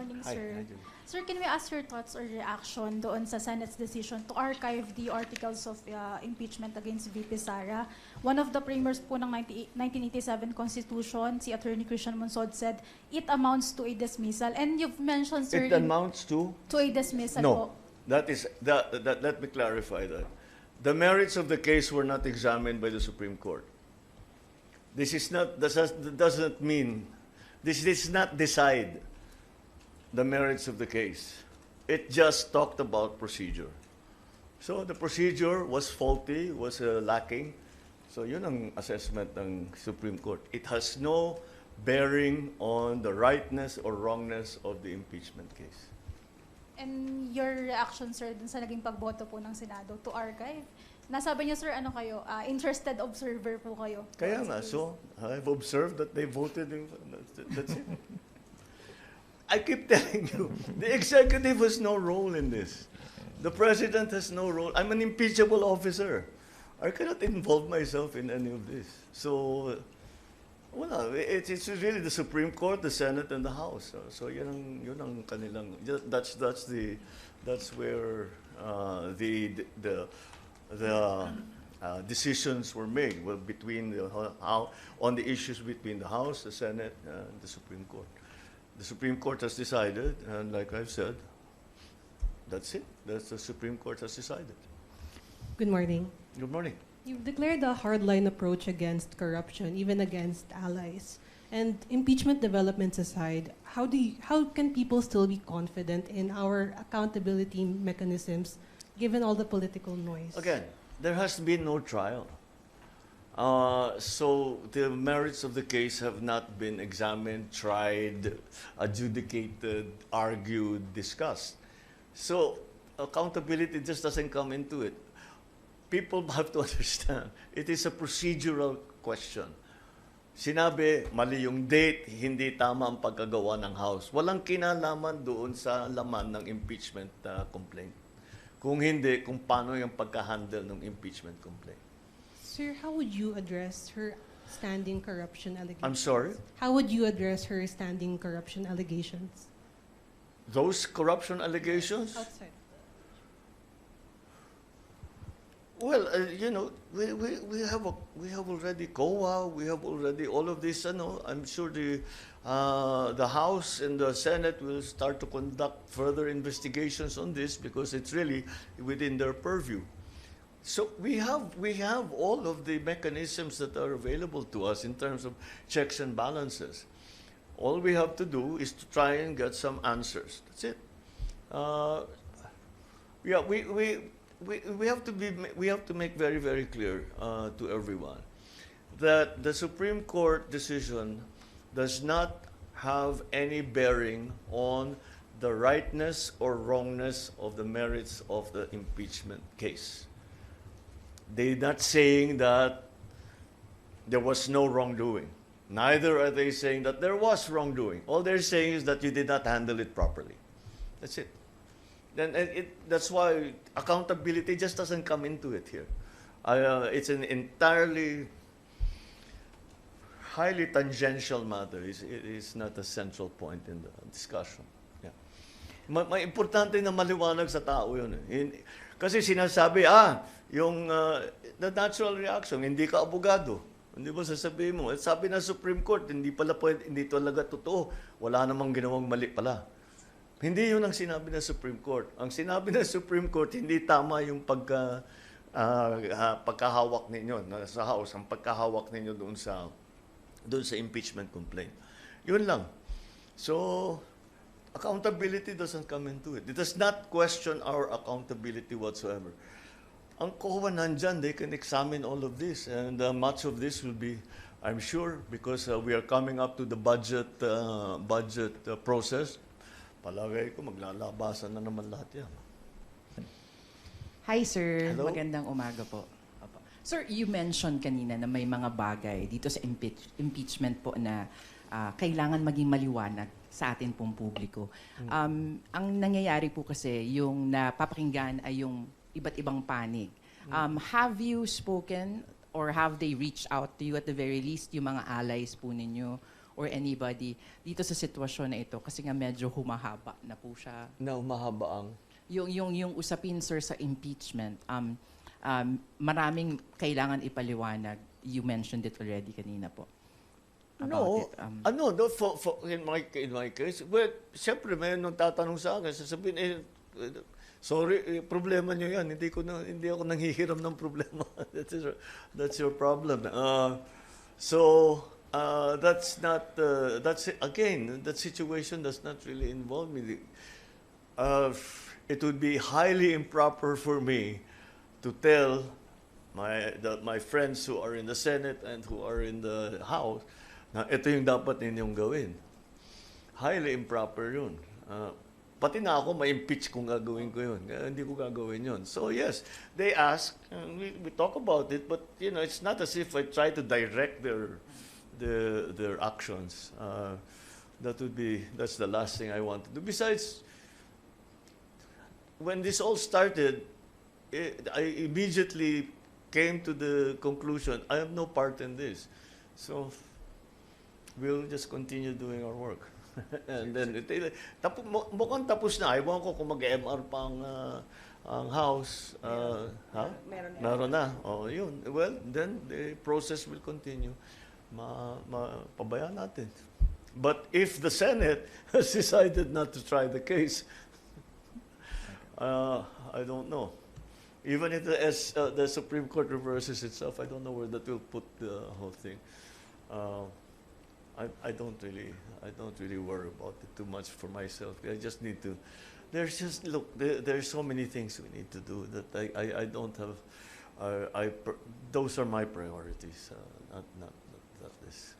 morning, Hi. sir. Hi, Jimmy. Sir, can we ask your thoughts or reaction doon sa Senate's decision to archive the articles of impeachment against VP Sara? One of the framers po ng 1987 Constitution, si Attorney Christian Monsod, said it amounts to a dismissal. And you've mentioned, sir, It amounts to? to a dismissal No. po. Let me clarify that. The merits of the case were not examined by the Supreme Court. This is not, doesn't mean, this does not decide the merits of the case. It just talked about procedure. So the procedure was faulty, was lacking. So yun ang assessment ng Supreme Court. It has no bearing on the rightness or wrongness of the impeachment case. And your reaction, sir, dun sa naging pagboto po ng Senado to archive? Nasabi niyo, sir, ano kayo? Interested observer po kayo. Kaya nga, so I've observed that they voted in, that's it. I keep telling you, the executive has no role in this. The president has no role. I'm an impeachable officer. I cannot involve myself in any of this. So, wala, it's really the Supreme Court, the Senate, and the House. So yun ang kanilang. That's where the decisions were made. Well, between on the issues between the House, the Senate, and the Supreme Court. The Supreme Court has decided, and like I've said, that's it. That's the Supreme Court has decided. Good morning. Good morning. You've declared a hardline approach against corruption, even against allies. And impeachment developments aside, how can people still be confident in our accountability mechanisms, given all the political noise? Again, there has been no trial. So the merits of the case have not been examined, tried, adjudicated, argued, discussed. So accountability just doesn't come into it. People have to understand, it is a procedural question. Sinabi, mali yung date, hindi tama ang pagkagawa ng House. Walang kinalaman doon sa laman ng impeachment complaint. Kung hindi, kung paano yung pagka-handle ng impeachment complaint. Sir, how would you address her standing corruption allegations? I'm sorry? How would you address her standing corruption allegations? Those corruption allegations? Outside. Well, you know, we have already COA, we have already all of this. I'm sure the House and the Senate will start to conduct further investigations on this because it's really within their purview. So we have all of the mechanisms that are available to us in terms of checks and balances. All we have to do is to try and get some answers. That's it. Yeah, we have to make very, very clear to everyone that the Supreme Court decision does not have any bearing on the rightness or wrongness of the merits of the impeachment case. They're not saying that there was no wrongdoing. Neither are they saying that there was wrongdoing. All they're saying is that you did not handle it properly. That's it. Then that's why accountability just doesn't come into it here. It's an entirely highly tangential matter. It is not a central point in the discussion. Yeah. May importante na maliwanag sa tao yun. Kasi sinasabi, yung the natural reaction, hindi ka abogado. Hindi ba sasabihin mo? Sabi ng Supreme Court, hindi talaga totoo. Wala namang ginawang mali pala. Hindi yun ang sinabi ng Supreme Court. Ang sinabi ng Supreme Court, hindi tama yung pagkahawak ninyo sa House, ang pagkahawak ninyo doon sa impeachment complaint. Yun lang. So, accountability doesn't come into it. It does not question our accountability whatsoever. Ang COA nandyan, they can examine all of this. And much of this will be, I'm sure, because we are coming up to the budget process. Palagay ko, maglalabasan na naman lahat yan. Hi, sir. Hello? Magandang umaga po. Opo. Sir, you mentioned kanina na may mga bagay dito sa impeachment po na kailangan maging maliwanag sa atin pong publiko. Ang nangyayari po kasi, yung napapakinggan ay yung iba't ibang panig. Have you spoken or have they reached out to you at the very least, yung mga allies po ninyo or anybody dito sa sitwasyon na ito kasi nga medyo humahaba na po siya. Na mahaba ang... Yung usapin, sir, sa impeachment, maraming kailangan ipaliwanag. You mentioned it already kanina po. No, no, in my case, well, siyempre may nung tatanong sa akin, sasabihin, sorry, problema nyo yan, hindi ako nanghihiram ng problema. That's your problem. Again, that situation does not really involve me. It would be highly improper for me to tell my friends who are in the Senate and who are in the House na ito yung dapat ninyong gawin. Highly improper yun. Pati na ako, ma-impeach kung gagawin ko yun. Hindi ko gagawin yun. So yes, they ask, and we talk about it, but it's not as if I try to direct their actions. That's the last thing I want to do. Besides, when this all started, I immediately came to the conclusion, I have no part in this. So, we'll just continue doing our work. And then, mukhang tapos na. Ewan ko kung mag-MR pa ang House. Meron na. Oh, yun. Well, then the process will continue. Pabayaan natin. But if the Senate has decided not to try the case, I don't know. Even if the Supreme Court reverses itself, I don't know where that will put the whole thing. I don't really worry about it too much for myself. I just need to. There's so many things we need to do that I don't have. Those are my priorities, not this.